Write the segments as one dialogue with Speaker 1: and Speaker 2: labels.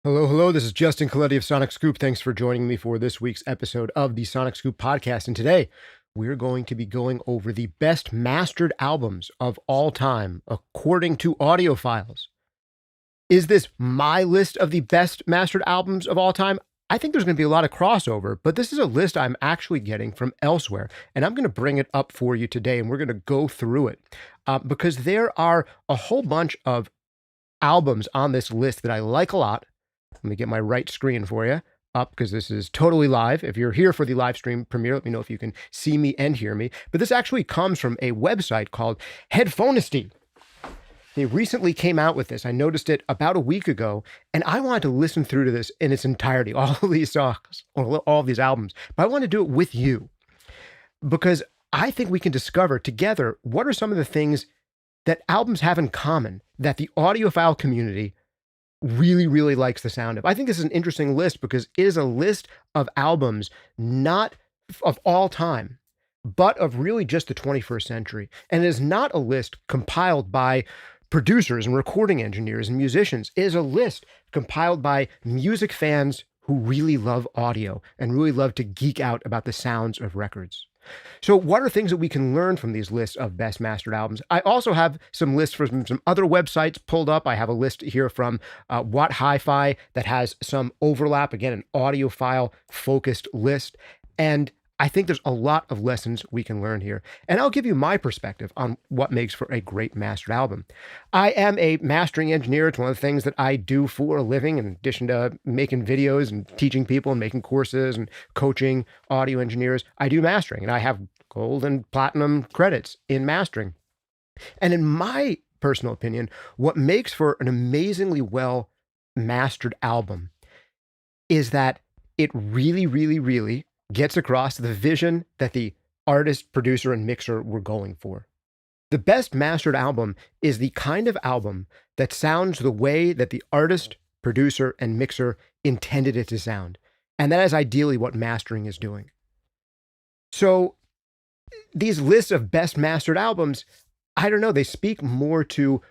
Speaker 1: Hello, hello. This is Justin Colletti of SonicScoop. Thanks for joining me for this week's episode of the SonicScoop podcast. And today, we're going to be going over the best mastered albums of all time, according to Audiophiles. Is this my list of the best mastered albums of all time? I think there's going to be a lot of crossover, but this is a list I'm actually getting from elsewhere, and I'm going to bring it up for you today, and we're going to go through it because there are a whole bunch of albums on this list that I like a lot. Let me get my right screen for you up because this is totally live. If you're here for the live stream premiere, let me know if you can see me and hear me. But this actually comes from a website called Headphonesty. They recently came out with this. I noticed it about a week ago, and I wanted to listen through to this in its entirety, all of these songs, or all of these albums. But I want to do it with you because I think we can discover together what are some of the things that albums have in common that the audiophile community really, really likes the sound of. I think this is an interesting list because it is a list of albums not of all time, but of really just the 21st century. And it is not a list compiled by producers and recording engineers and musicians. It is a list compiled by music fans who really love audio and really love to geek out about the sounds of records. So what are things that we can learn from these lists of best mastered albums? I also have some lists from some other websites pulled up. I have a list here from What Hi-Fi that has some overlap, again, an audiophile focused list. And I think there's a lot of lessons we can learn here. And I'll give you my perspective on what makes for a great mastered album. I am a mastering engineer. It's one of the things that I do for a living, in addition to making videos and teaching people and making courses and coaching audio engineers. I do mastering, and I have gold and platinum credits in mastering. And in my personal opinion, what makes for an amazingly well mastered album is that it really, really, really gets across the vision that the artist, producer, and mixer were going for. The best mastered album is the kind of album that sounds the way that the artist, producer, and mixer intended it to sound. And that is ideally what mastering is doing. So these lists of best mastered albums, I don't know, they speak more to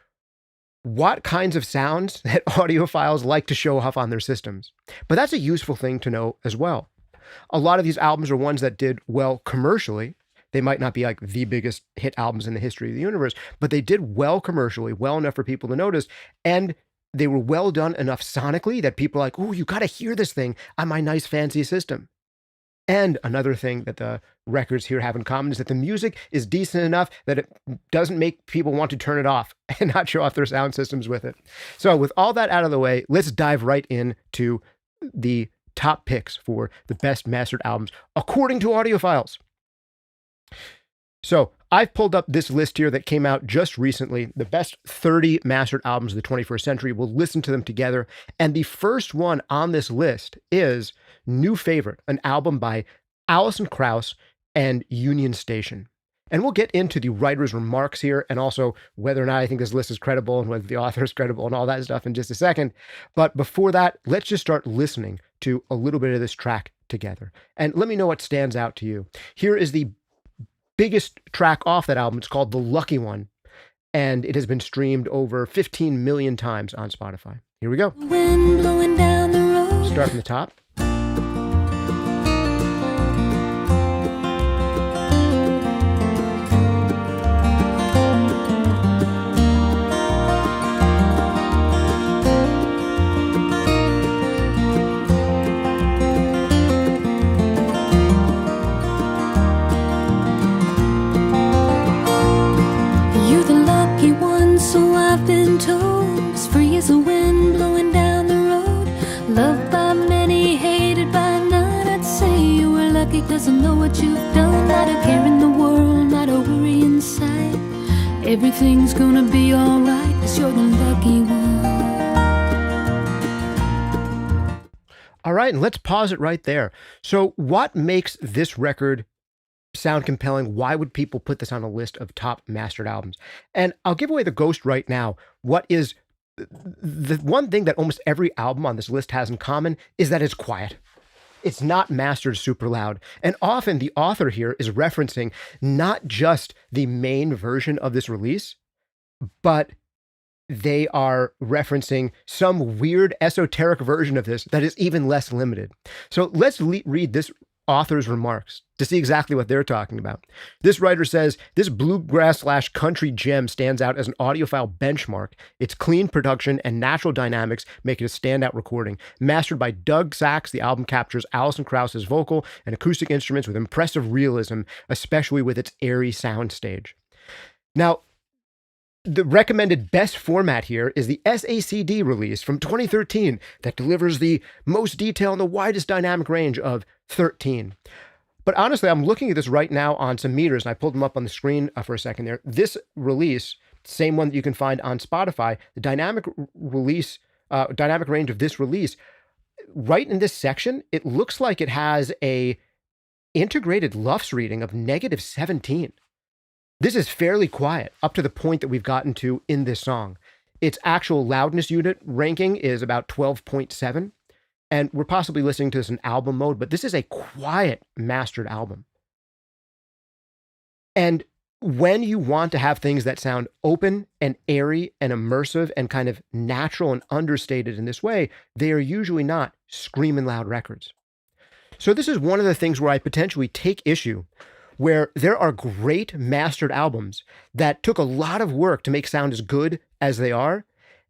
Speaker 1: what kinds of sounds that audiophiles like to show off on their systems. But that's a useful thing to know as well. A lot of these albums are ones that did well commercially. They might not be like the biggest hit albums in the history of the universe, but they did well commercially, well enough for people to notice. And they were well done enough sonically that people are like, oh, you got to hear this thing on my nice fancy system. And another thing that the records here have in common is that the music is decent enough that it doesn't make people want to turn it off and not show off their sound systems with it. So with all that out of the way, let's dive right into the top picks for the best mastered albums according to Audiophiles. So I've pulled up this list here that came out just recently, the best 30 mastered albums of the 21st century. We'll listen to them together. And the first one on this list is New Favorite, an album by Alison, Krauss, and Union Station. And we'll get into the writer's remarks here and also whether or not I think this list is credible and whether the author is credible and all that stuff in just a second. But before that, let's just start listening to a little bit of this track together. And let me know what stands out to you. Here is the biggest track off that album. It's called The Lucky One. And it has been streamed over 15 million times on Spotify. Here we go.
Speaker 2: Wind blowing down the road.
Speaker 1: Start from the top.
Speaker 2: So I've been told, as free as a wind blowing down the road, loved by many, hated by none. I'd say you were lucky 'cause I know what you've done. Not a care in the world, not a worry inside. Everything's gonna be alright 'cause you're the lucky one.
Speaker 1: All right, and let's pause it right there. So what makes this record sound compelling? Why would people put this on a list of top mastered albums? And I'll give away the ghost right now. What is the one thing that almost every album on this list has in common is that it's quiet. It's not mastered super loud. And often the author here is referencing not just the main version of this release, but they are referencing some weird esoteric version of this that is even less limited. So let's read this author's remarks to see exactly what they're talking about. This writer says, this bluegrass/country gem stands out as an audiophile benchmark. Its clean production and natural dynamics make it a standout recording. Mastered by Doug Sachs, the album captures Alison Krauss's vocal and acoustic instruments with impressive realism, especially with its airy soundstage. Now, the recommended best format here is the SACD release from 2013 that delivers the most detail and the widest dynamic range of 13. But honestly, I'm looking at this right now on some meters, and I pulled them up on the screen for a second there. This release, same one that you can find on Spotify, the dynamic range of this release, right in this section, it looks like it has a integrated LUFS reading of -17. This is fairly quiet, up to the point that we've gotten to in this song. Its actual loudness unit ranking is about 12.7, and we're possibly listening to this in album mode, but this is a quiet mastered album. And when you want to have things that sound open and airy and immersive and kind of natural and understated in this way, they are usually not screaming loud records. So this is one of the things where I potentially take issue, where there are great mastered albums that took a lot of work to make sound as good as they are,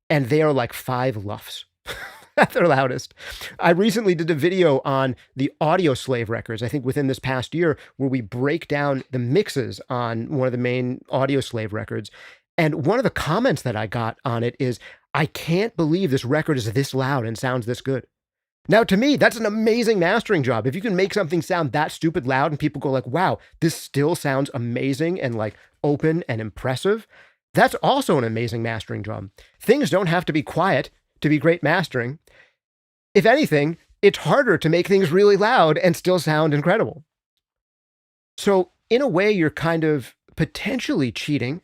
Speaker 1: and they are like 5 LUFS at their loudest. I recently did a video on the Audioslave records, I think within this past year, where we break down the mixes on one of the main Audioslave records. And one of the comments that I got on it is, I can't believe this record is this loud and sounds this good. Now, to me, that's an amazing mastering job. If you can make something sound that stupid loud and people go like, wow, this still sounds amazing and like open and impressive, that's also an amazing mastering job. Things don't have to be quiet to be great mastering. If anything, it's harder to make things really loud and still sound incredible. So in a way, you're kind of potentially cheating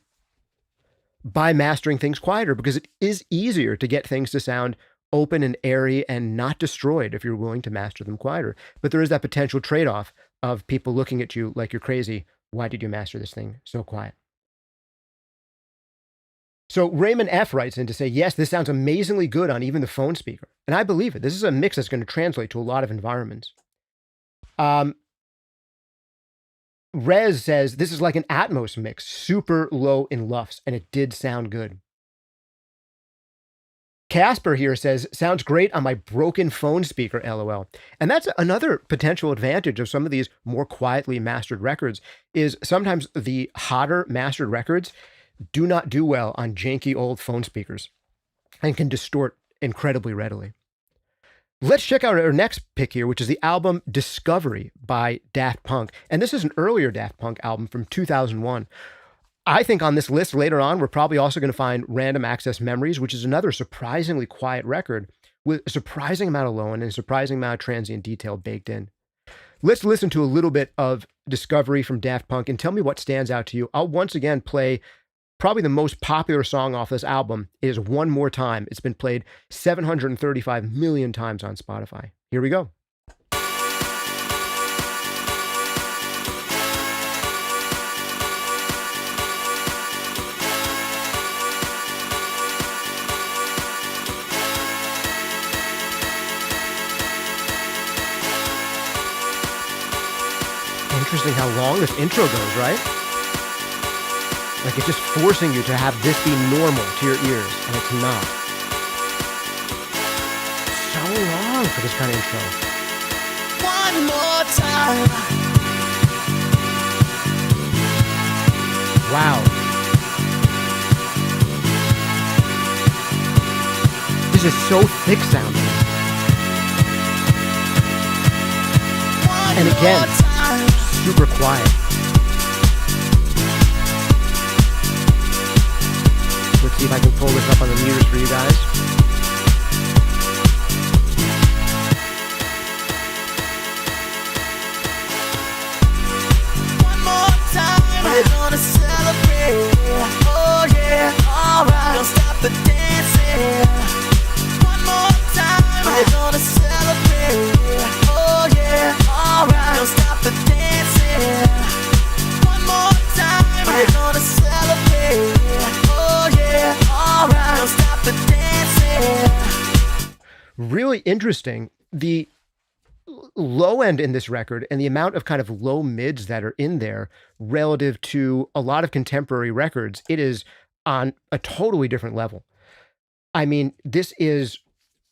Speaker 1: by mastering things quieter, because it is easier to get things to sound open and airy and not destroyed if you're willing to master them quieter. But there is that potential trade-off of people looking at you like you're crazy. Why did you master this thing so quiet? So Raymond F. writes in to say, yes, this sounds amazingly good on even the phone speaker. And I believe it. This is a mix that's going to translate to a lot of environments. Rez says, this is like an Atmos mix, super low in LUFS, and it did sound good. Casper here says, sounds great on my broken phone speaker, LOL. And that's another potential advantage of some of these more quietly mastered records, is sometimes the hotter mastered records do not do well on janky old phone speakers and can distort incredibly readily. Let's check out our next pick here, which is the album Discovery by Daft Punk. And this is an earlier Daft Punk album from 2001. I think on this list later on, we're probably also going to find Random Access Memories, which is another surprisingly quiet record with a surprising amount of low end and a surprising amount of transient detail baked in. Let's listen to a little bit of Discovery from Daft Punk and tell me what stands out to you. I'll once again play probably the most popular song off this album. It is One More Time. It's been played 735 million times on Spotify. Here we go. Interesting how long this intro goes, right? Like it's just forcing you to have this be normal to your ears, and it's not. So long for this kind of intro. One more time. Wow. This is so thick sounding. And again, super quiet. Let's see if I can pull this up on the meters for you guys. One more time, we're gonna celebrate. Oh yeah, alright. Don't stop the dancing. One more time, we're gonna celebrate. Oh yeah, alright. Don't stop the dancing. One more time, we're gonna celebrate. Oh yeah, alright. Don't Really interesting. The low end in this record and the amount of kind of low mids that are in there relative to a lot of contemporary records, it is on a totally different level. I mean, this is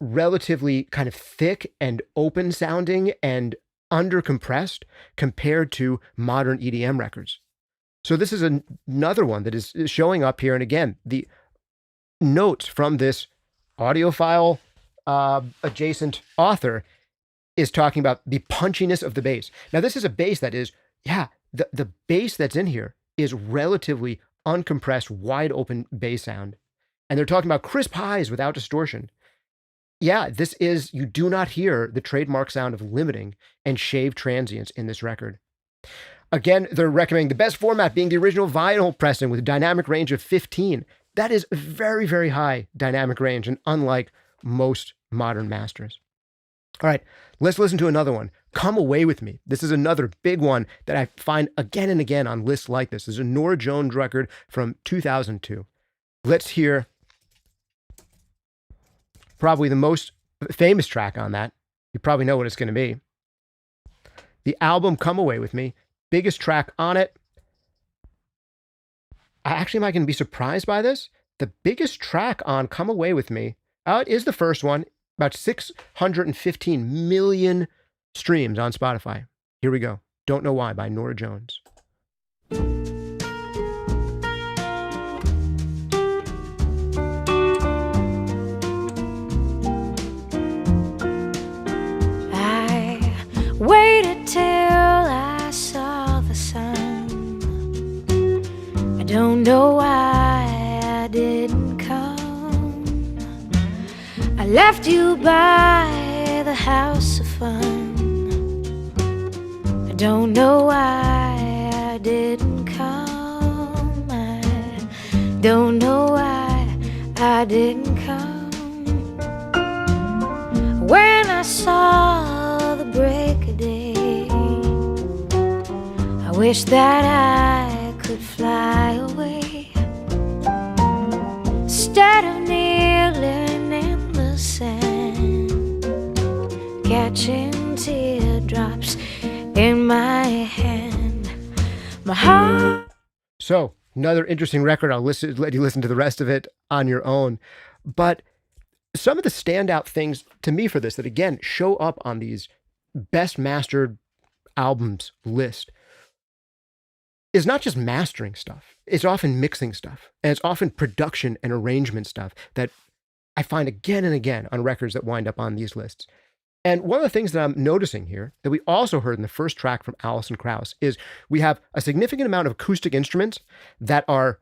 Speaker 1: relatively kind of thick and open sounding and undercompressed compared to modern EDM records. So this is another one that is showing up here. And again, the notes from this audiophile adjacent author is talking about the punchiness of the bass. Now, this is a bass that is, the bass that's in here is relatively uncompressed, wide open bass sound. And they're talking about crisp highs without distortion. Yeah, this is, you do not hear the trademark sound of limiting and shaved transients in this record. Again, they're recommending the best format being the original vinyl pressing with a dynamic range of 15. That is very, very high dynamic range and unlike most modern masters. All right, let's listen to another one. Come Away With Me. This is another big one that I find again and again on lists like this. This is a Norah Jones record from 2002. Let's hear probably the most famous track on that. You probably know what it's going to be. The album Come Away With Me, biggest track on it. I actually might going to be surprised by this. The biggest track on Come Away With Me, it is the first one, about 615 million streams on Spotify. Here we go. Don't Know Why by Norah Jones.
Speaker 2: I waited till I saw the sun. I don't know why I didn't come. I left you by the house of fun. I don't know why I didn't come. I don't know why I didn't come. When I saw the break of day, I wish that I could fly away instead of kneeling in the sand, catching teardrops in my hand. My heart.
Speaker 1: So, another interesting record. I'll let you listen to the rest of it on your own. But some of the standout things to me for this that, again, show up on these best mastered albums list is not just mastering stuff. It's often mixing stuff. And it's often production and arrangement stuff that I find again and again on records that wind up on these lists. And one of the things that I'm noticing here that we also heard in the first track from Alison Krauss is we have a significant amount of acoustic instruments that are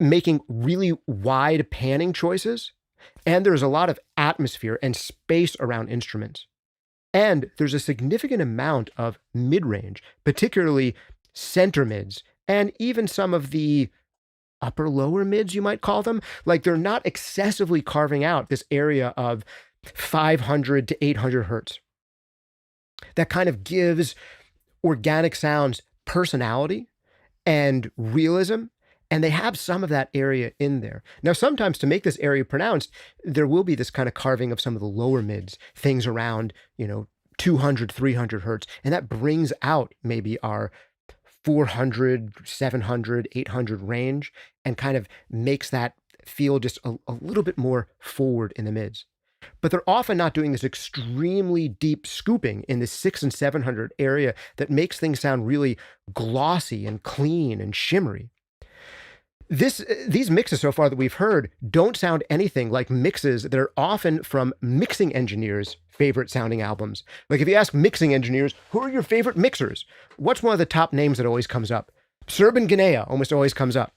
Speaker 1: making really wide panning choices. And there's a lot of atmosphere and space around instruments. And there's a significant amount of mid-range, particularly center mids, and even some of the upper lower mids, you might call them. Like they're not excessively carving out this area of 500 to 800 hertz. That kind of gives organic sounds personality and realism. And they have some of that area in there. Now, sometimes to make this area pronounced, there will be this kind of carving of some of the lower mids, things around, 200, 300 hertz. And that brings out maybe our 400, 700, 800 range and kind of makes that feel just a little bit more forward in the mids. But they're often not doing this extremely deep scooping in the 600 and 700 area that makes things sound really glossy and clean and shimmery. These mixes so far that we've heard don't sound anything like mixes that are often from mixing engineers' favorite sounding albums. Like if you ask mixing engineers, who are your favorite mixers? What's one of the top names that always comes up? Serban Ghenea almost always comes up.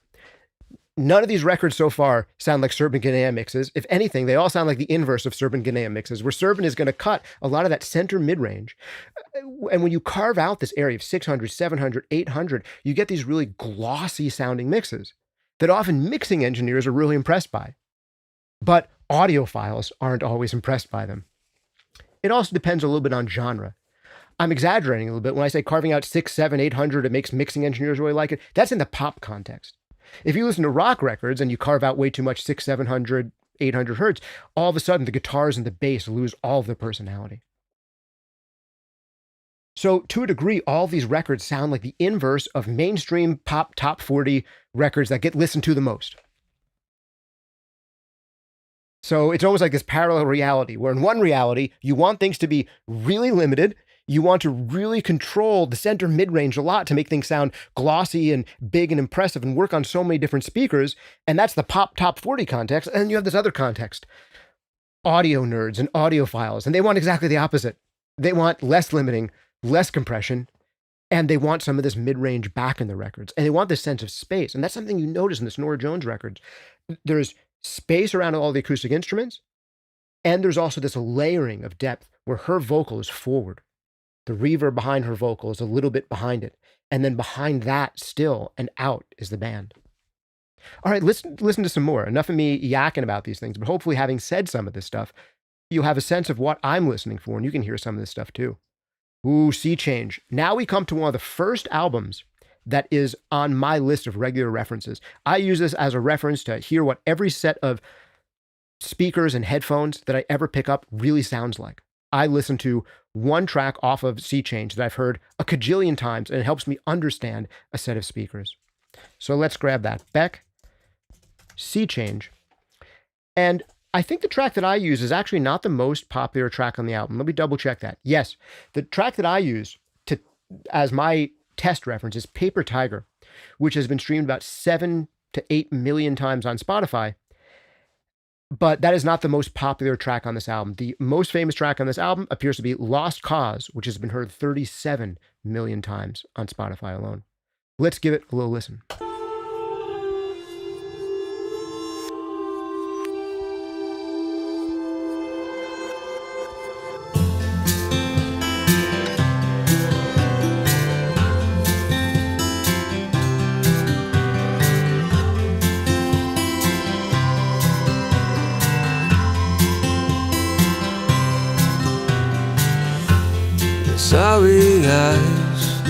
Speaker 1: None of these records so far sound like Serban Ghenea mixes. If anything, they all sound like the inverse of Serban Ghenea mixes, where Serban is going to cut a lot of that center mid-range. And when you carve out this area of 600, 700, 800, you get these really glossy sounding mixes that often mixing engineers are really impressed by. But audiophiles aren't always impressed by them. It also depends a little bit on genre. I'm exaggerating a little bit when I say carving out 6, 7, 800, it makes mixing engineers really like it. That's in the pop context. If you listen to rock records and you carve out way too much 6, 700 800 hertz, all of a sudden the guitars and the bass lose all of their personality. So to a degree, all these records sound like the inverse of mainstream pop top 40 records that get listened to the most. So it's almost like this parallel reality, where in one reality, you want things to be really limited. You want to really control the center mid-range a lot to make things sound glossy and big and impressive and work on so many different speakers. And that's the pop top 40 context. And then you have this other context, audio nerds and audiophiles. And they want exactly the opposite. They want less limiting, less compression, and they want some of this mid-range back in the records. And they want this sense of space. And that's something you notice in this Norah Jones records. There's space around all the acoustic instruments, and there's also this layering of depth where her vocal is forward. The reverb behind her vocal is a little bit behind it. And then behind that still and out is the band. All right, listen to some more. Enough of me yakking about these things, but hopefully having said some of this stuff, you'll have a sense of what I'm listening for, and you can hear some of this stuff too. Ooh, Sea Change. Now we come to one of the first albums that is on my list of regular references. I use this as a reference to hear what every set of speakers and headphones that I ever pick up really sounds like. I listen to one track off of Sea Change that I've heard a cajillion times, and it helps me understand a set of speakers. So let's grab that. Beck, Sea Change. And I think the track that I use is actually not the most popular track on the album. Let me double check that. Yes, the track that I use as my test reference is Paper Tiger, which has been streamed about 7 to 8 million times on Spotify. But that is not the most popular track on this album. The most famous track on this album appears to be Lost Cause, which has been heard 37 million times on Spotify alone. Let's give it a little listen.
Speaker 3: Sorry eyes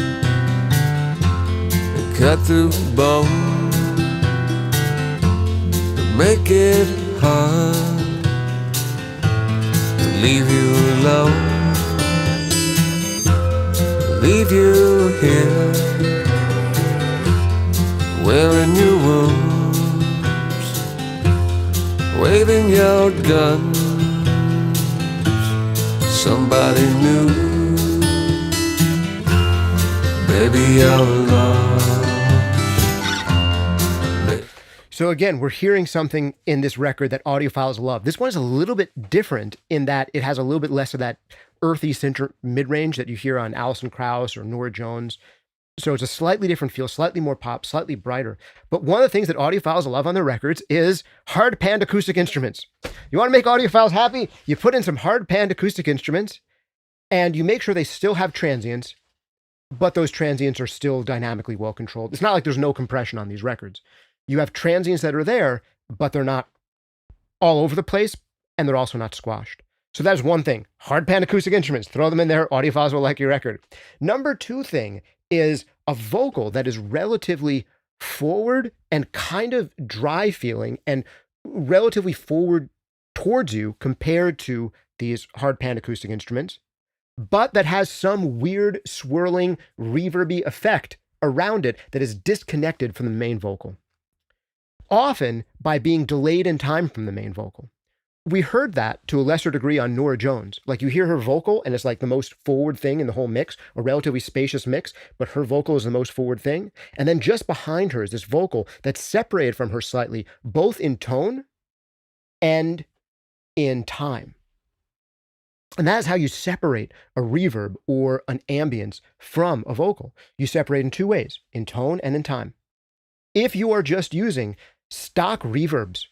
Speaker 3: that cut through bone, that make it hard to leave you alone, leave you here, wearing your wounds, waving your guns. Somebody new. Baby, you're lost.
Speaker 1: So again, we're hearing something in this record that audiophiles love. This one is a little bit different in that it has a little bit less of that earthy center mid-range that you hear on Alison, Krauss, or Norah Jones. So it's a slightly different feel, slightly more pop, slightly brighter. But one of the things that audiophiles love on their records is hard panned acoustic instruments. You want to make audiophiles happy? You put in some hard panned acoustic instruments, and you make sure they still have transients, but those transients are still dynamically well controlled. It's not like there's no compression on these records. You have transients that are there, but they're not all over the place, and they're also not squashed. So that's one thing. Hard pan acoustic instruments, throw them in there. Audiophiles will like your record. Number two thing is a vocal that is relatively forward and kind of dry feeling and relatively forward towards you compared to these hard pan acoustic instruments, but that has some weird swirling reverby effect around it that is disconnected from the main vocal, often by being delayed in time from the main vocal. We heard that to a lesser degree on Norah Jones. Like you hear her vocal and it's like the most forward thing in the whole mix, a relatively spacious mix, but her vocal is the most forward thing. And then just behind her is this vocal that's separated from her slightly, both in tone and in time. And that is how you separate a reverb or an ambience from a vocal. You separate in two ways, in tone and in time. If you are just using stock reverbs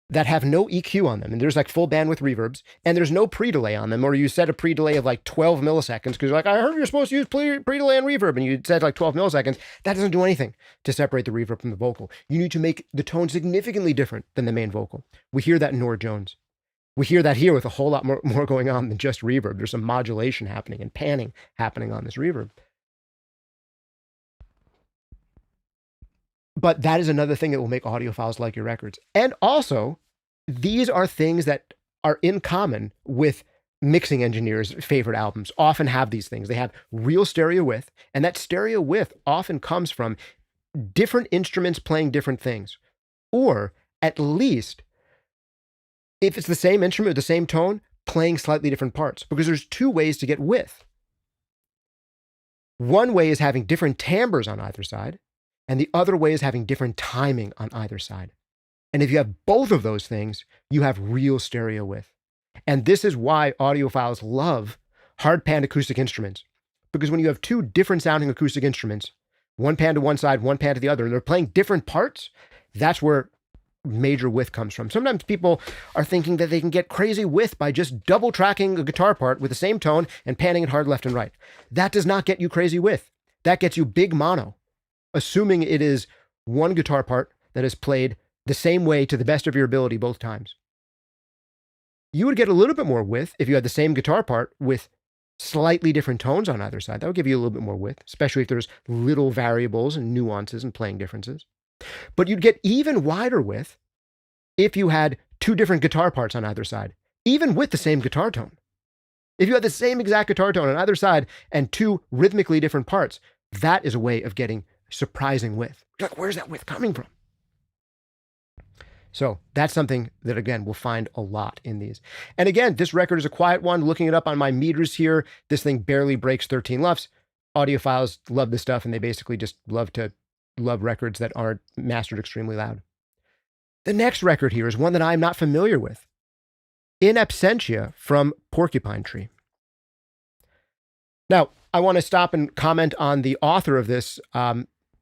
Speaker 1: that have no EQ on them, and there's like full bandwidth reverbs, and there's no pre-delay on them, or you set a pre-delay of like 12 milliseconds, because you're like, I heard you're supposed to use pre-delay and reverb, and you said like 12 milliseconds, that doesn't do anything to separate the reverb from the vocal. You need to make the tone significantly different than the main vocal. We hear that in Norah Jones. We hear that here with a whole lot more going on than just reverb. There's some modulation happening and panning happening on this reverb. But that is another thing that will make audiophiles like your records. And also, these are things that are in common with mixing engineers' favorite albums. Often have these things. They have real stereo width, and that stereo width often comes from different instruments playing different things. Or at least, if it's the same instrument with the same tone, playing slightly different parts. Because there's two ways to get width. One way is having different timbres on either side, and the other way is having different timing on either side. And if you have both of those things, you have real stereo width. And this is why audiophiles love hard pan acoustic instruments. Because when you have two different sounding acoustic instruments, one pan to one side, one pan to the other, and they're playing different parts, that's where major width comes from. Sometimes people are thinking that they can get crazy width by just double tracking a guitar part with the same tone and panning it hard left and right. That does not get you crazy width. That gets you big mono, assuming it is one guitar part that is played the same way to the best of your ability both times. You would get a little bit more width if you had the same guitar part with slightly different tones on either side. That would give you a little bit more width, especially if there's little variables and nuances and playing differences. But you'd get even wider width if you had two different guitar parts on either side, even with the same guitar tone. If you had the same exact guitar tone on either side and two rhythmically different parts, that is a way of getting surprising width. You're like, where's that width coming from? So that's something that, again, we'll find a lot in these. And again, this record is a quiet one. Looking it up on my meters here, this thing barely breaks 13 LUFS. Audiophiles love this stuff, and they basically just love records that aren't mastered extremely loud. The next record here is one that I'm not familiar with. In Absentia from Porcupine Tree. Now, I want to stop and comment on the author of this.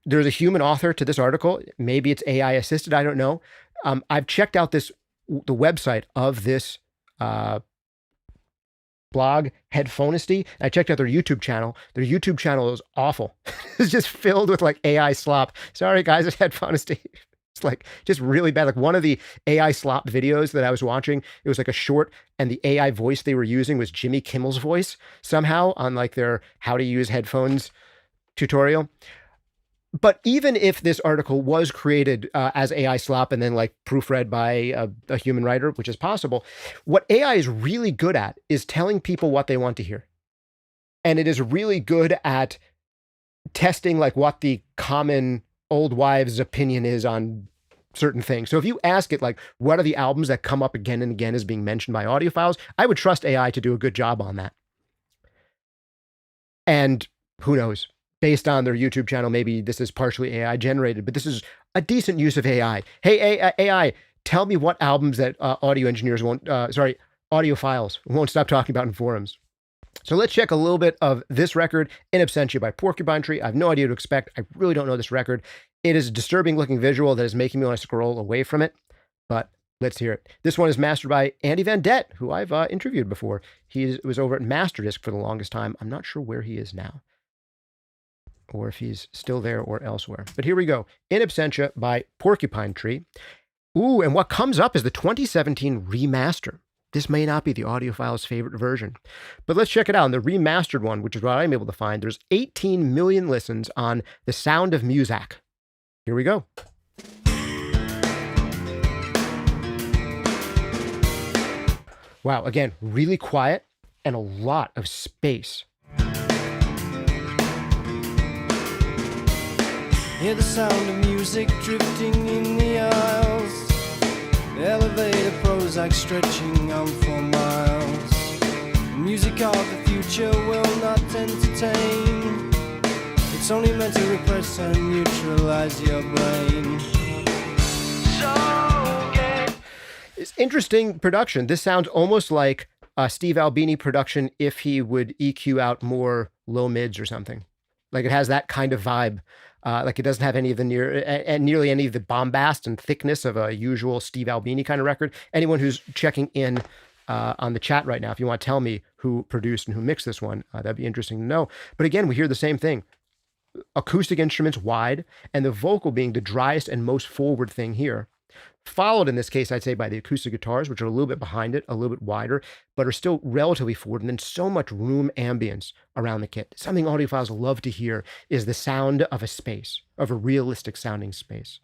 Speaker 1: There's a human author to this article. Maybe it's AI assisted. I don't know. I've checked out the website of this blog, Headphonesty. I checked out their YouTube channel. Their YouTube channel is awful. It's just filled with like AI slop. Sorry, guys, it's Headphonesty. It's like just really bad. Like one of the AI slop videos that I was watching, it was like a short, and the AI voice they were using was Jimmy Kimmel's voice somehow on like their how to use headphones tutorial. But even if this article was created as AI slop and then like proofread by a human writer, which is possible, what AI is really good at is telling people what they want to hear. And it is really good at testing like what the common old wives' opinion is on certain things. So if you ask it like, what are the albums that come up again and again as being mentioned by audiophiles, I would trust AI to do a good job on that. And who knows? Based on their YouTube channel, maybe this is partially AI generated, but this is a decent use of AI. Hey, AI, tell me what albums that audiophiles won't stop talking about in forums. So let's check a little bit of this record, In Absentia by Porcupine Tree. I have no idea what to expect. I really don't know this record. It is a disturbing looking visual that is making me want to scroll away from it, but let's hear it. This one is mastered by Andy Van Dett, who I've interviewed before. He was over at Masterdisc for the longest time. I'm not sure where he is now, or if he's still there or elsewhere. But here we go. In Absentia by Porcupine Tree. Ooh, and what comes up is the 2017 remaster. This may not be the audiophile's favorite version, but let's check it out. In the remastered one, which is what I'm able to find, there's 18 million listens on The Sound of Muzak. Here we go. Wow, again, really quiet and a lot of space.
Speaker 4: Hear the sound of music drifting in the aisles. The elevator Prozac stretching on for miles. The music of the future will not entertain. It's only meant to repress and neutralize your brain. So get...
Speaker 1: It's interesting production. This sounds almost like a Steve Albini production if he would EQ out more low mids or something. Like it has that kind of vibe. Like it doesn't have any of the nearly any of the bombast and thickness of a usual Steve Albini kind of record. Anyone who's checking in on the chat right now, if you want to tell me who produced and who mixed this one, that'd be interesting to know. But again, we hear the same thing. Acoustic instruments wide, and the vocal being the driest and most forward thing here. Followed in this case, I'd say, by the acoustic guitars, which are a little bit behind it, a little bit wider, but are still relatively forward. And then so much room ambience around the kit. Something audiophiles love to hear is the sound of a space, of a realistic sounding space.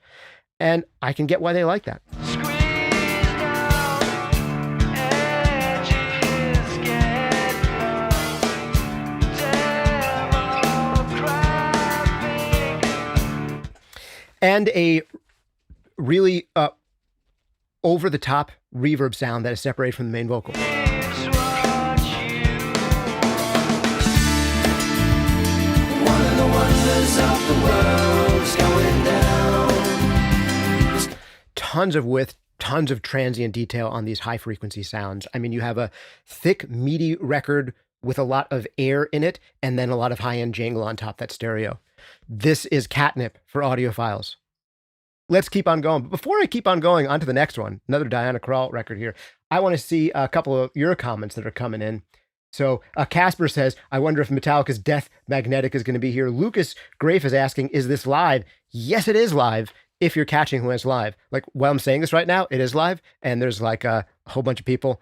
Speaker 1: And I can get why they like that.
Speaker 4: Squeeze down.
Speaker 1: and a really over-the-top reverb sound that is separated from the main vocal.
Speaker 4: One of the wonders of the world is going down.
Speaker 1: Tons of width, tons of transient detail on these high-frequency sounds. I mean, you have a thick, meaty record with a lot of air in it, and then a lot of high-end jangle on top, that stereo. This is catnip for audiophiles. Let's keep on going. But before I keep on going, on to the next one, another Diana Krall record here, I want to see a couple of your comments that are coming in. So Casper says, I wonder if Metallica's Death Magnetic is going to be here. Lucas Grafe is asking, is this live? Yes, it is live, if you're catching when it's live. Like, while I'm saying this right now, it is live, and there's like a whole bunch of people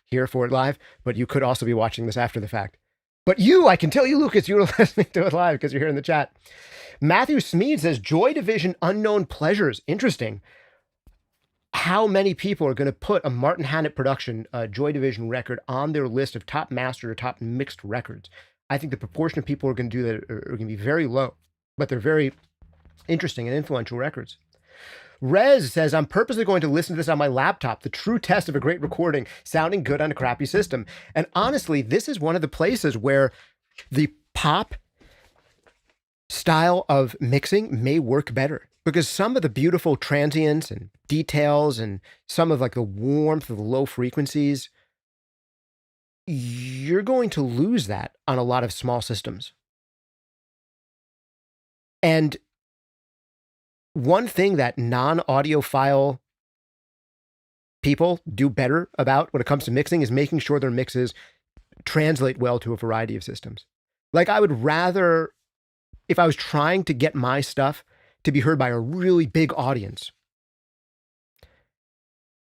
Speaker 1: here for it live, but you could also be watching this after the fact. But I can tell you, Lucas, you were listening to it live because you're here in the chat. Matthew Smead says, Joy Division Unknown Pleasures. Interesting. How many people are going to put a Martin Hannett production, Joy Division record on their list of top mastered or top mixed records? I think the proportion of people who are going to do that are going to be very low, but they're very interesting and influential records. Rez says, I'm purposely going to listen to this on my laptop, the true test of a great recording, sounding good on a crappy system. And honestly, this is one of the places where the pop style of mixing may work better, because some of the beautiful transients and details and some of like the warmth of the low frequencies, you're going to lose that on a lot of small systems. And one thing that non-audiophile people do better about when it comes to mixing is making sure their mixes translate well to a variety of systems. Like, I would rather, if I was trying to get my stuff to be heard by a really big audience,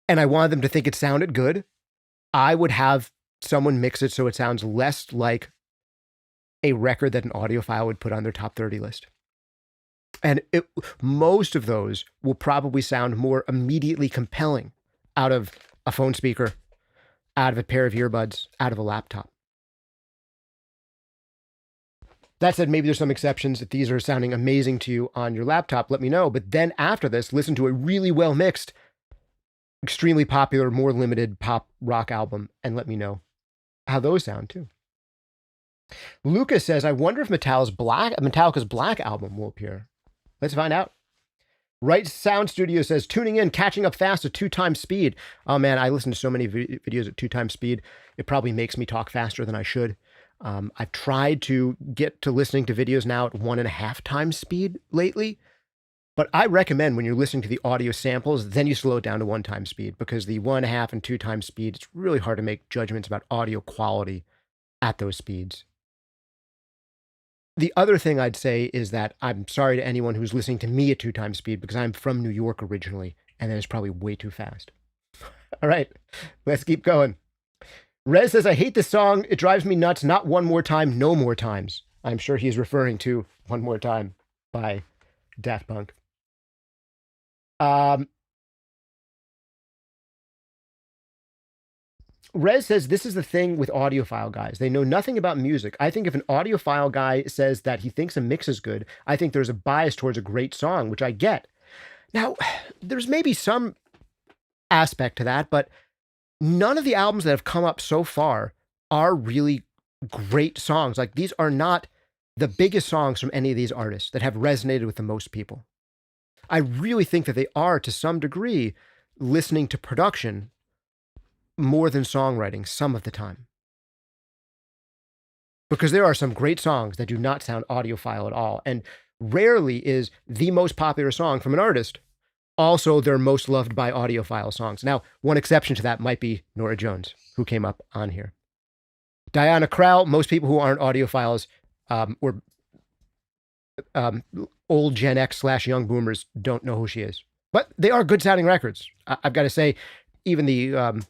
Speaker 1: and I wanted them to think it sounded good, I would have someone mix it so it sounds less like a record that an audiophile would put on their top 30 list. And most of those will probably sound more immediately compelling out of a phone speaker, out of a pair of earbuds, out of a laptop. That said, maybe there's some exceptions. If these are sounding amazing to you on your laptop, let me know. But then after this, listen to a really well mixed, extremely popular, more limited pop rock album and let me know how those sound too. Lucas says, I wonder if Metallica's Black album will appear. Let's find out. Right Sound Studio says, tuning in, catching up fast at 2x speed. Oh man, I listen to so many videos at 2x speed. It probably makes me talk faster than I should. I've tried to get to listening to videos now at 1.5 times speed lately, but I recommend when you're listening to the audio samples, then you slow it down to 1 time speed, because the 1.5 and 2 times speed, it's really hard to make judgments about audio quality at those speeds. The other thing I'd say is that I'm sorry to anyone who's listening to me at 2 times speed, because I'm from New York originally, and then it's probably way too fast. All right, let's keep going. Rez says, I hate this song. It drives me nuts. Not one more time, no more times. I'm sure he's referring to One More Time by Daft Punk. Rez says, this is the thing with audiophile guys. They know nothing about music. I think if an audiophile guy says that he thinks a mix is good, I think there's a bias towards a great song, which I get. Now, there's maybe some aspect to that, but none of the albums that have come up so far are really great songs. Like, these are not the biggest songs from any of these artists that have resonated with the most people. I really think that they are, to some degree, listening to production more than songwriting some of the time. Because there are some great songs that do not sound audiophile at all, and rarely is the most popular song from an artist also their most loved by audiophile songs. Now, one exception to that might be Norah Jones, who came up on here. Diana Krall, most people who aren't audiophiles or old Gen X / young boomers don't know who she is. But they are good sounding records. I've got to say, even the,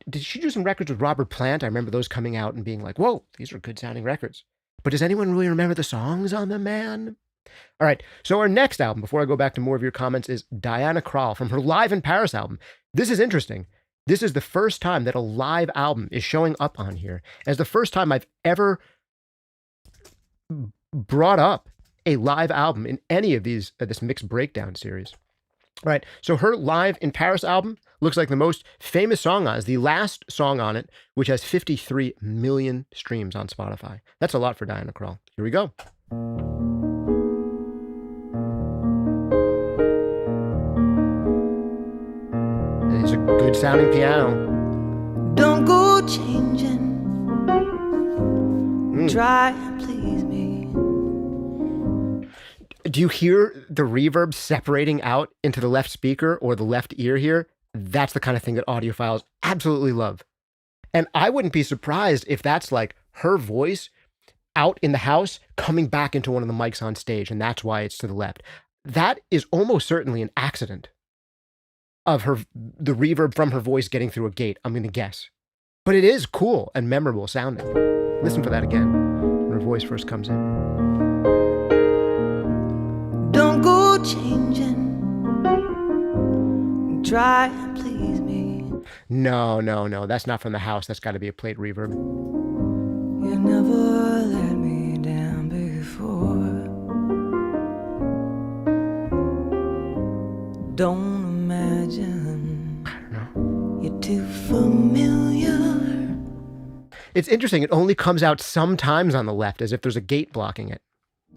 Speaker 1: did she do some records with Robert Plant? I remember those coming out and being like, whoa, these are good sounding records. But does anyone really remember the songs on them, man? All right, so our next album, before I go back to more of your comments, is Diana Krall from her Live in Paris album. This is interesting. This is the first time that a live album is showing up on here. As the first time I've ever brought up a live album in any of these, this mixed breakdown series. All right, so her Live in Paris album looks like the most famous song on it is the last song on it, which has 53 million streams on Spotify. That's a lot for Diana Krall. Here we go. It's a good sounding piano.
Speaker 5: Don't go changing. Try and please me.
Speaker 1: Do you hear the reverb separating out into the left speaker or the left ear here? That's the kind of thing that audiophiles absolutely love. And I wouldn't be surprised if that's like her voice out in the house coming back into one of the mics on stage, and that's why it's to the left. That is almost certainly an accident of the reverb from her voice getting through a gate, I'm going to guess. But it is cool and memorable sounding. Listen for that again when her voice first comes in.
Speaker 5: Don't go changing. Try and please me.
Speaker 1: No. That's not from the house. That's got to be a plate reverb.
Speaker 5: You never let me down before. Don't imagine.
Speaker 1: I don't know.
Speaker 5: You're too familiar.
Speaker 1: It's interesting. It only comes out sometimes on the left, as if there's a gate blocking it.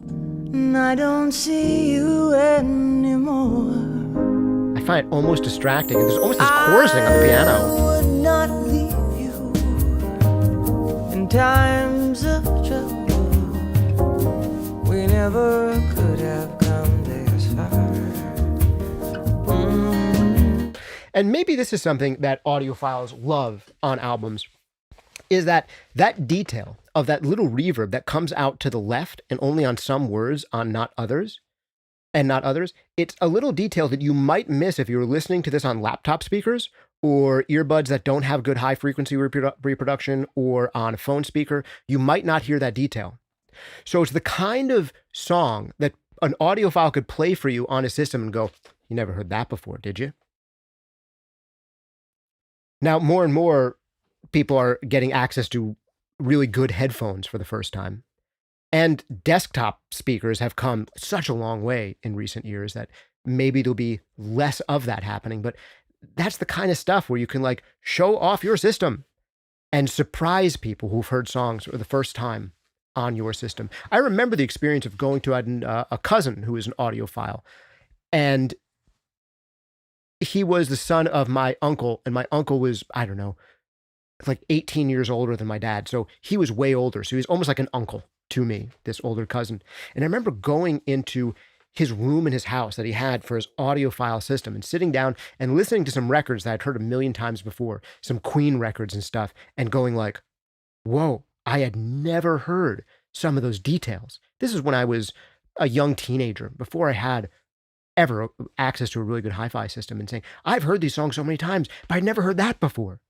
Speaker 5: And I don't see you anymore.
Speaker 1: I find it almost distracting. And there's almost this chorusing on the piano.
Speaker 5: I would not leave you in times of trouble. We never could have come this far.
Speaker 1: And maybe this is something that audiophiles love on albums, is that detail of that little reverb that comes out to the left and only on some words, on not others. It's a little detail that you might miss if you were listening to this on laptop speakers or earbuds that don't have good high frequency reproduction, or on a phone speaker. You might not hear that detail. So it's the kind of song that an audiophile could play for you on a system and go, you never heard that before, did you? Now, more and more people are getting access to really good headphones for the first time. And desktop speakers have come such a long way in recent years that maybe there'll be less of that happening. But that's the kind of stuff where you can like show off your system and surprise people who've heard songs for the first time on your system. I remember the experience of going to a cousin who is an audiophile, and he was the son of my uncle, and my uncle was, I don't know, like 18 years older than my dad. So he was way older. So he was almost like an uncle to me, this older cousin. And I remember going into his room in his house that he had for his audiophile system and sitting down and listening to some records that I'd heard a million times before, some Queen records and stuff, and going like, whoa, I had never heard some of those details. This is when I was a young teenager, before I had ever access to a really good hi-fi system, and saying, I've heard these songs so many times, but I'd never heard that before.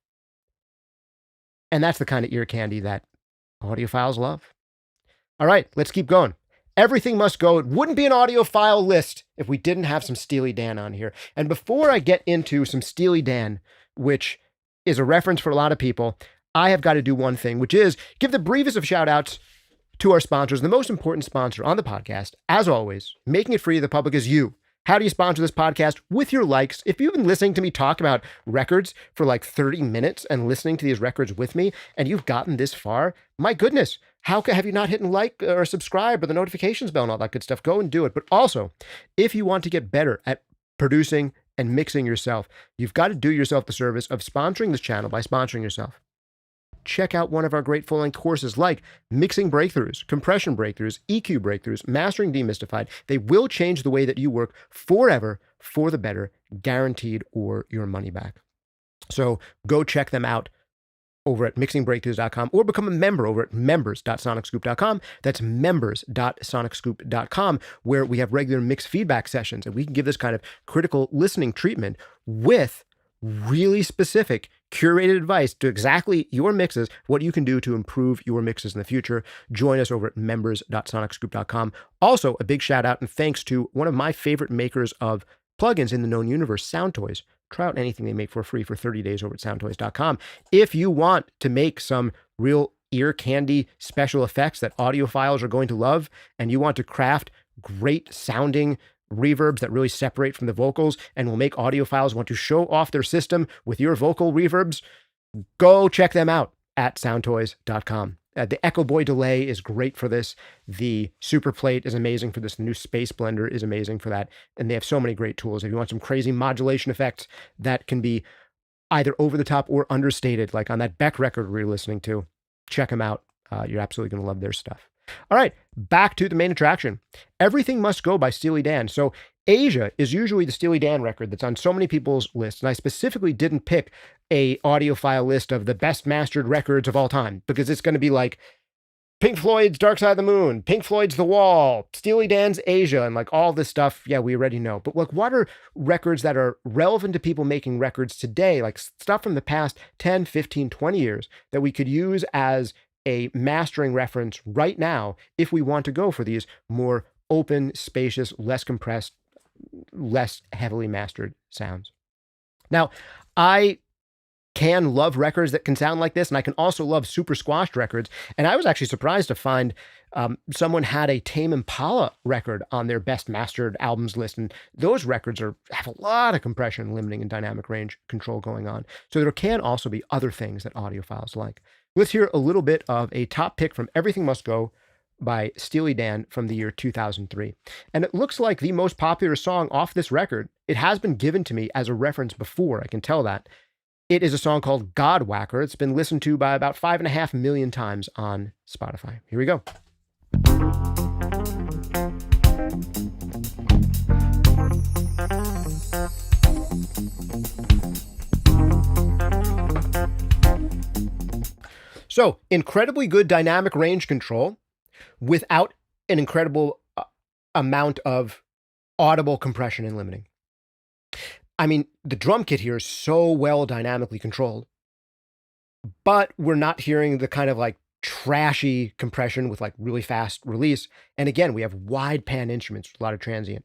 Speaker 1: And that's the kind of ear candy that audiophiles love. All right, let's keep going. Everything must go. It wouldn't be an audiophile list if we didn't have some Steely Dan on here. And before I get into some Steely Dan, which is a reference for a lot of people, I have got to do one thing, which is give the briefest of shout outs to our sponsors. The most important sponsor on the podcast, as always, making it free to the public, is you. How do you sponsor this podcast? With your likes. If you've been listening to me talk about records for like 30 minutes and listening to these records with me, and you've gotten this far, my goodness, have you not hit like or subscribe or the notifications bell and all that good stuff? Go and do it. But also, if you want to get better at producing and mixing yourself, you've got to do yourself the service of sponsoring this channel by sponsoring yourself. Check out one of our great full-length courses like Mixing Breakthroughs, Compression Breakthroughs, EQ Breakthroughs, Mastering Demystified. They will change the way that you work forever for the better, guaranteed, or your money back. So go check them out over at mixingbreakthroughs.com or become a member over at members.sonicscoop.com. That's members.sonicscoop.com, where we have regular mix feedback sessions, and we can give this kind of critical listening treatment with really specific curated advice to exactly your mixes, what you can do to improve your mixes in the future. Join us over at members.sonicscoop.com. Also, a big shout out and thanks to one of my favorite makers of plugins in the known universe, SoundToys. Try out anything they make for free for 30 days over at soundtoys.com. If you want to make some real ear candy special effects that audiophiles are going to love, and you want to craft great sounding reverbs that really separate from the vocals and will make audiophiles want to show off their system with your vocal reverbs, go check them out at soundtoys.com. The Echo Boy delay is great for this. The Super Plate is amazing for this. The new Space Blender is amazing for that. And they have so many great tools. If you want some crazy modulation effects that can be either over the top or understated, like on that Beck record we were listening to, check them out. You're absolutely going to love their stuff. All right, back to the main attraction. Everything Must Go by Steely Dan. So Asia is usually the Steely Dan record that's on so many people's lists. And I specifically didn't pick a audiophile list of the best mastered records of all time, because it's going to be like Pink Floyd's Dark Side of the Moon, Pink Floyd's The Wall, Steely Dan's Asia, and like all this stuff. Yeah, we already know. But like, what are records that are relevant to people making records today? Like stuff from the past 10, 15, 20 years that we could use as a mastering reference right now if we want to go for these more open, spacious, less compressed, less heavily mastered sounds. Now, I can love records that can sound like this, and I can also love super squashed records. And I was actually surprised to find someone had a Tame Impala record on their best mastered albums list, and those records have a lot of compression, limiting, and dynamic range control going on. So there can also be other things that audiophiles like. Let's hear a little bit of a top pick from Everything Must Go by Steely Dan from the year 2003. And it looks like the most popular song off this record. It has been given to me as a reference before, I can tell that. It is a song called God Whacker. It's been listened to by about 5.5 million times on Spotify. Here we go. So, incredibly good dynamic range control without an incredible amount of audible compression and limiting. I mean, the drum kit here is so well dynamically controlled, but we're not hearing the kind of like trashy compression with like really fast release. And again, we have wide pan instruments with a lot of transient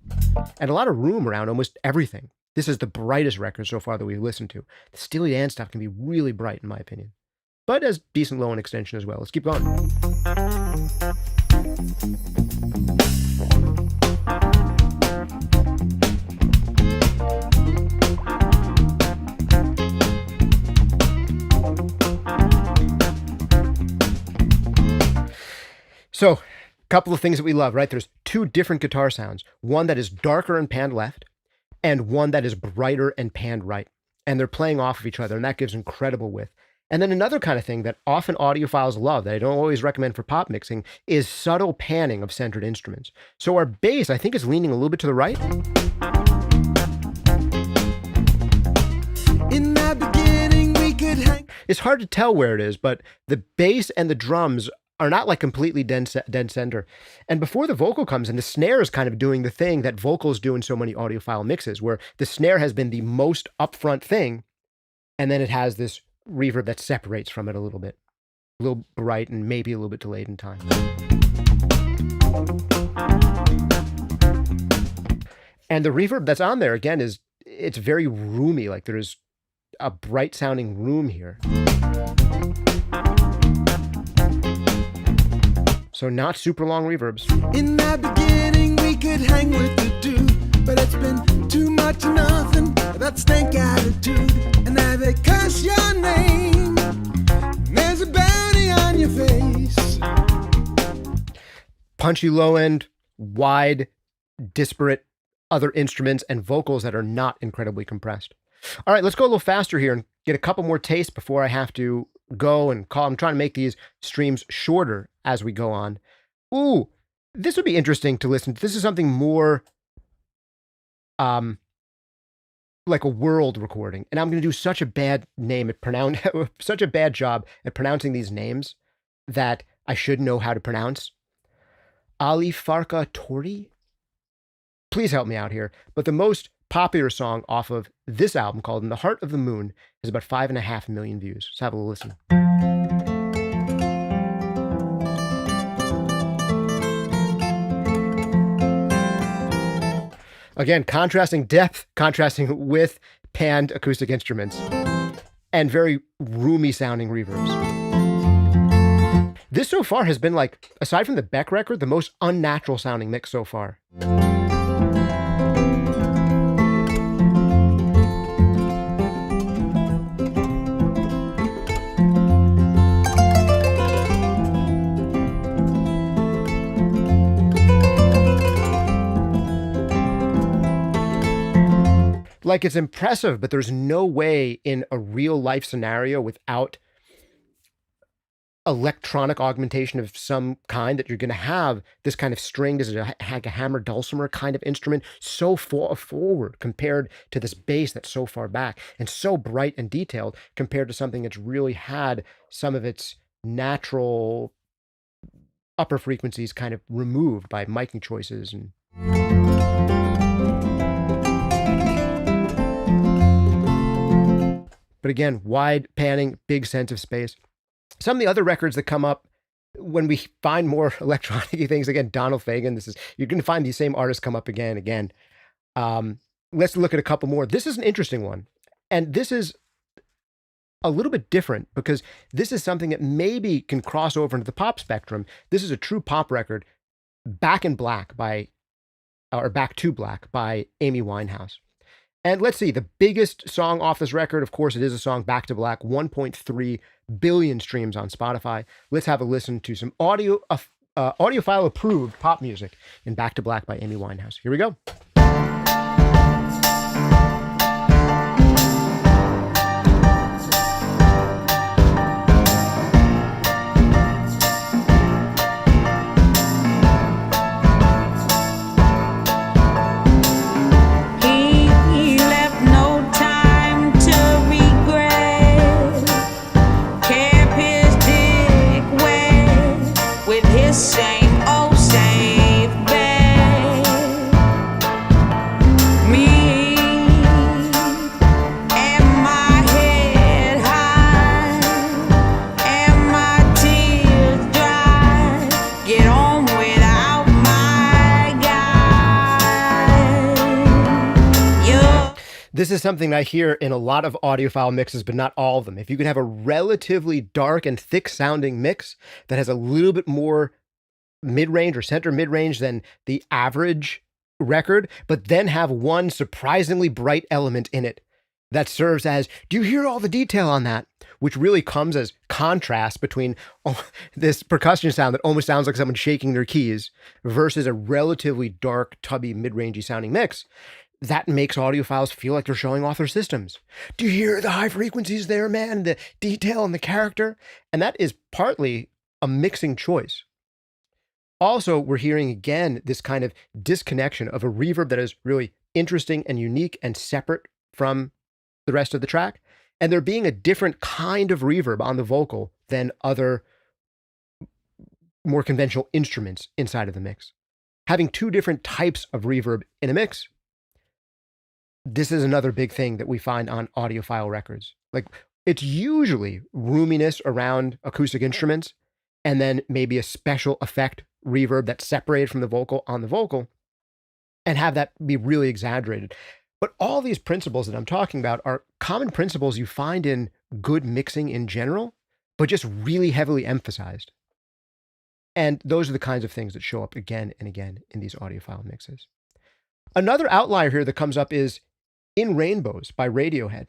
Speaker 1: and a lot of room around almost everything. This is the brightest record so far that we've listened to. The Steely Dan stuff can be really bright, in my opinion, but has decent low end extension as well. Let's keep going. So, a couple of things that we love, right? There's two different guitar sounds. One that is darker and panned left, and one that is brighter and panned right. And they're playing off of each other, and that gives incredible width. And then another kind of thing that often audiophiles love, that I don't always recommend for pop mixing, is subtle panning of centered instruments. So our bass, I think, is leaning a little bit to the right.
Speaker 4: In the beginning, we could hang.
Speaker 1: It's hard to tell where it is, but the bass and the drums are not like completely dead center. And before the vocal comes in, the snare is kind of doing the thing that vocals do in so many audiophile mixes, where the snare has been the most upfront thing, and then it has this reverb that separates from it a little bit bright and maybe a little bit delayed in time. And the reverb that's on there, again, it's very roomy, like there's a bright sounding room here. So not super long reverbs.
Speaker 4: In the beginning, we could hang with the dude, but it's been too much of nothing. That stank attitude, and now they curse your name. There's a bounty on your face.
Speaker 1: Punchy low end, wide, disparate other instruments and vocals that are not incredibly compressed. All right, let's go a little faster here and get a couple more tastes before I have to go and call. I'm trying to make these streams shorter as we go on. Ooh, this would be interesting to listen to. This is something more like a world recording. And I'm going to do such a bad such a bad job at pronouncing these names that I should know how to pronounce. Ali Farka Tori? Please help me out here. But the most popular song off of this album, called In the Heart of the Moon, is about 5.5 million views. Let's have a little listen. Again, contrasting depth, contrasting with panned acoustic instruments, and very roomy sounding reverbs. This so far has been, like, aside from the Beck record, the most unnatural sounding mix so far. Like, it's impressive, but there's no way in a real life scenario without electronic augmentation of some kind that you're going to have this kind of string. This is like a hammer dulcimer kind of instrument, so far forward compared to this bass that's so far back, and so bright and detailed compared to something that's really had some of its natural upper frequencies kind of removed by miking choices. And but again, wide panning, big sense of space. Some of the other records that come up when we find more electronic things, again, Donald Fagen, you're going to find these same artists come up again and again. Let's look at a couple more. This is an interesting one. And this is a little bit different because this is something that maybe can cross over into the pop spectrum. This is a true pop record, Back to Black by Amy Winehouse. And let's see, the biggest song off this record, of course, it is a song, Back to Black, 1.3 billion streams on Spotify. Let's have a listen to some audiophile approved pop music in Back to Black by Amy Winehouse. Here we go. This is something I hear in a lot of audiophile mixes, but not all of them. If you can have a relatively dark and thick sounding mix that has a little bit more mid-range or center mid-range than the average record, but then have one surprisingly bright element in it that serves as, do you hear all the detail on that? Which really comes as contrast between this percussion sound that almost sounds like someone shaking their keys versus a relatively dark, tubby, mid-rangey sounding mix. That makes audiophiles feel like they're showing off their systems. Do you hear the high frequencies there, man? The detail and the character? And that is partly a mixing choice. Also, we're hearing again this kind of disconnection of a reverb that is really interesting and unique and separate from the rest of the track. And there being a different kind of reverb on the vocal than other more conventional instruments inside of the mix. Having two different types of reverb in a mix, this is another big thing that we find on audiophile records. Like, it's usually roominess around acoustic instruments and then maybe a special effect reverb that's separated from the vocal on the vocal and have that be really exaggerated. But all these principles that I'm talking about are common principles you find in good mixing in general, but just really heavily emphasized. And those are the kinds of things that show up again and again in these audiophile mixes. Another outlier here that comes up is In Rainbows by Radiohead.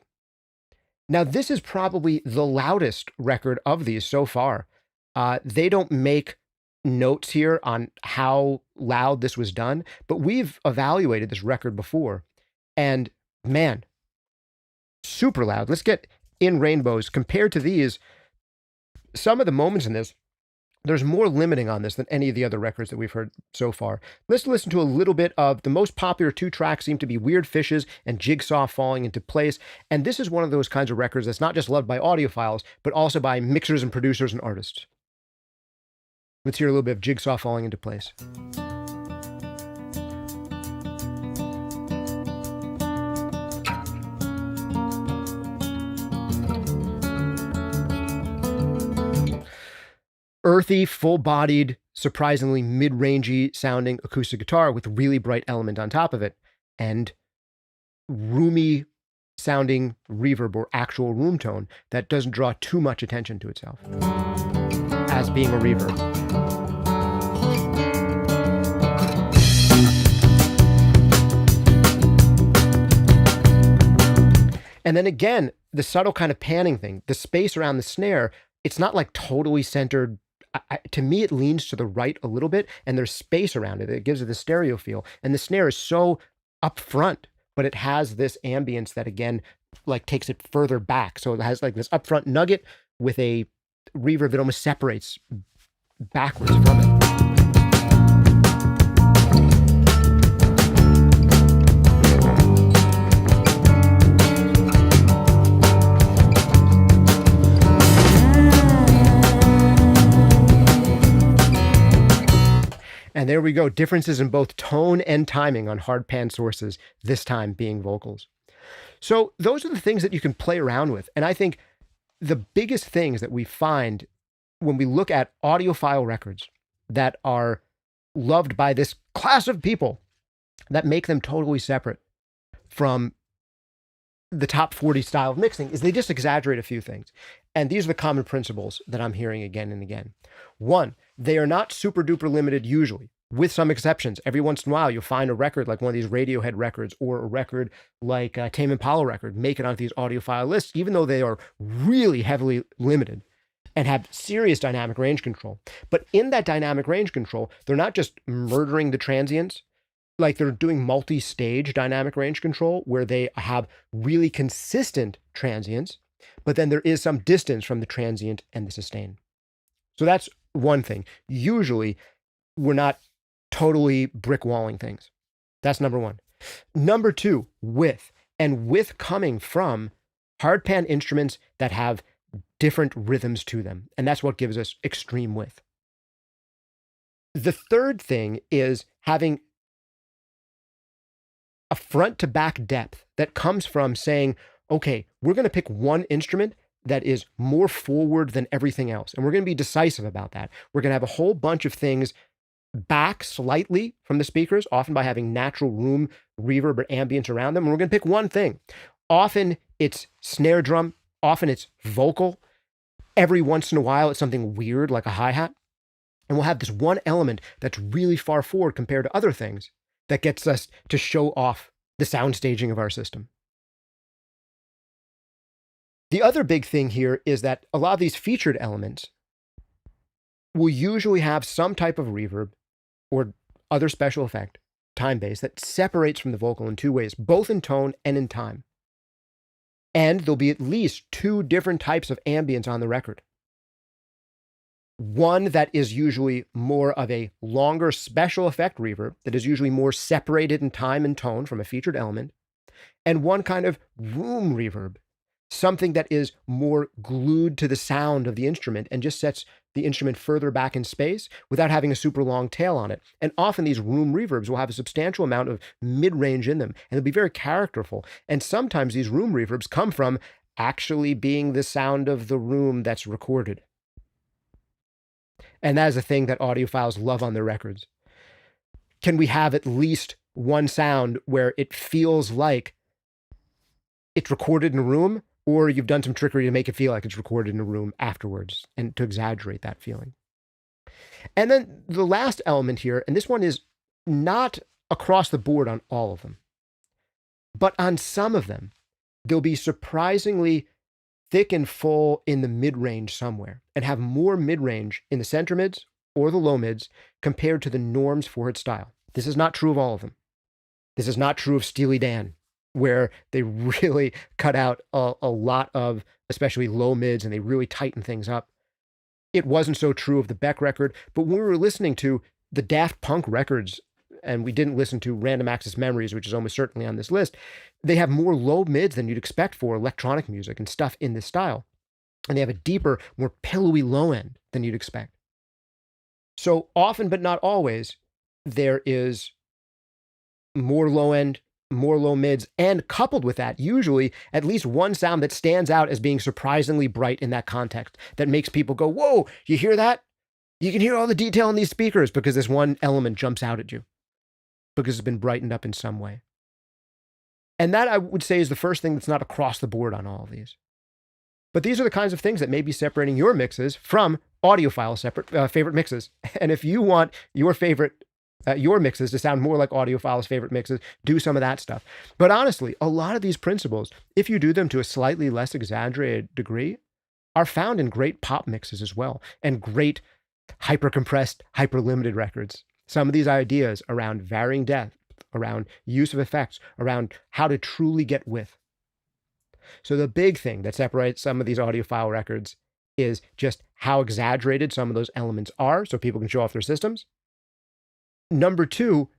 Speaker 1: Now, this is probably the loudest record of these so far. They don't make notes here on how loud this was done, but we've evaluated this record before. And man, super loud. Let's get In Rainbows. Compared to these, some of the moments in this, there's more limiting on this than any of the other records that we've heard so far. Let's listen to a little bit of the most popular two tracks seem to be Weird Fishes and Jigsaw Falling Into Place. And this is one of those kinds of records that's not just loved by audiophiles, but also by mixers and producers and artists. Let's hear a little bit of Jigsaw Falling Into Place. Earthy, full-bodied, surprisingly mid-rangey sounding acoustic guitar with really bright element on top of it, and roomy sounding reverb or actual room tone that doesn't draw too much attention to itself. as being a reverb. And then again, the subtle kind of panning thing, the space around the snare, it's not like totally centered. To me, it leans to the right a little bit, and there's space around it. It gives it the stereo feel. And the snare is so up front, but it has this ambience that, again, like takes it further back. So it has like this upfront nugget with a reverb that almost separates backwards from it. And there we go. Differences in both tone and timing on hard pan sources, this time being vocals. So those are the things that you can play around with. And I think the biggest things that we find when we look at audiophile records that are loved by this class of people that make them totally separate from the top 40 style of mixing is they just exaggerate a few things. And these are the common principles that I'm hearing again and again. One, they are not super duper limited usually, with some exceptions. Every once in a while, you'll find a record like one of these Radiohead records or a record like a Tame Impala record make it onto these audiophile lists, even though they are really heavily limited and have serious dynamic range control. But in that dynamic range control, they're not just murdering the transients, like they're doing multi-stage dynamic range control where they have really consistent transients, but then there is some distance from the transient and the sustain. So that's one thing. Usually we're not totally brick walling things. That's number one. Number two, width. And width coming from hard pan instruments that have different rhythms to them. And that's what gives us extreme width. The third thing is having a front to back depth that comes from saying, okay, we're going to pick one instrument that is more forward than everything else. And we're going to be decisive about that. We're going to have a whole bunch of things back slightly from the speakers, often by having natural room, reverb, or ambience around them. And we're going to pick one thing. Often it's snare drum. Often it's vocal. Every once in a while, it's something weird like a hi-hat. And we'll have this one element that's really far forward compared to other things that gets us to show off the sound staging of our system. The other big thing here is that a lot of these featured elements will usually have some type of reverb or other special effect, time-based, that separates from the vocal in two ways, both in tone and in time. And there'll be at least two different types of ambience on the record. One that is usually more of a longer special effect reverb that is usually more separated in time and tone from a featured element, and one kind of room reverb, something that is more glued to the sound of the instrument and just sets the instrument further back in space without having a super long tail on it. And often these room reverbs will have a substantial amount of mid-range in them, and they'll be very characterful. And sometimes these room reverbs come from actually being the sound of the room that's recorded. And that is a thing that audiophiles love on their records. Can we have at least one sound where it feels like it's recorded in a room, or you've done some trickery to make it feel like it's recorded in a room afterwards and to exaggerate that feeling? And then the last element here, and this one is not across the board on all of them, but on some of them, they'll be surprisingly thick and full in the mid-range somewhere and have more mid-range in the center mids or the low mids compared to the norms for its style. This is not true of all of them. This is not true of Steely Dan, where they really cut out a lot of especially low mids and they really tighten things up. It wasn't so true of the Beck record, but when we were listening to the Daft Punk records, and we didn't listen to Random Access Memories, which is almost certainly on this list, they have more low mids than you'd expect for electronic music and stuff in this style. And they have a deeper, more pillowy low end than you'd expect. So often, but not always, there is more low end, more low mids, and coupled with that, usually at least one sound that stands out as being surprisingly bright in that context, that makes people go, whoa, you hear that? You can hear all the detail in these speakers because this one element jumps out at you, because it's been brightened up in some way. And that, I would say, is the first thing that's not across the board on all of these. But these are the kinds of things that may be separating your mixes from Audiophile separate favorite mixes. And if you want your mixes to sound more like Audiophile's favorite mixes, do some of that stuff. But honestly, a lot of these principles, if you do them to a slightly less exaggerated degree, are found in great pop mixes as well, and great hyper-compressed, hyper-limited records. Some of these ideas around varying depth, around use of effects, around how to truly get width. So the big thing that separates some of these audiophile records is just how exaggerated some of those elements are so people can show off their systems. Number two,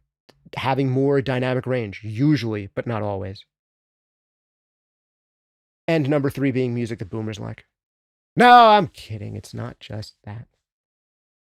Speaker 1: having more dynamic range, usually, but not always. And number three, being music that boomers like. No, I'm kidding. It's not just that.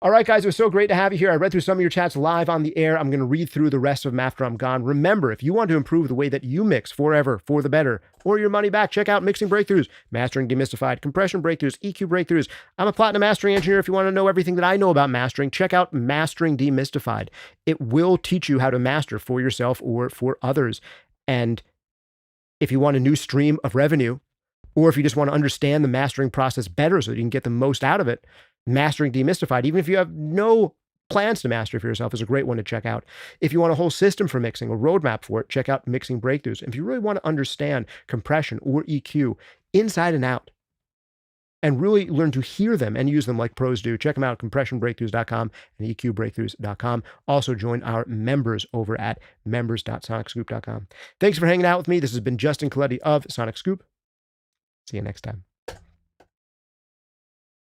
Speaker 1: All right, guys, it was so great to have you here. I read through some of your chats live on the air. I'm going to read through the rest of them after I'm gone. Remember, if you want to improve the way that you mix forever, for the better, or your money back, check out Mixing Breakthroughs, Mastering Demystified, Compression Breakthroughs, EQ Breakthroughs. I'm a platinum mastering engineer. If you want to know everything that I know about mastering, check out Mastering Demystified. It will teach you how to master for yourself or for others. And if you want a new stream of revenue, or if you just want to understand the mastering process better so that you can get the most out of it, Mastering Demystified, even if you have no plans to master for yourself, is a great one to check out. If you want a whole system for mixing, a roadmap for it, check out Mixing Breakthroughs. If you really want to understand compression or EQ inside and out, and really learn to hear them and use them like pros do, check them out at compressionbreakthroughs.com and EQbreakthroughs.com. Also join our members over at members.sonicscoop.com. Thanks for hanging out with me. This has been Justin Colletti of Sonic Scoop. See you next time.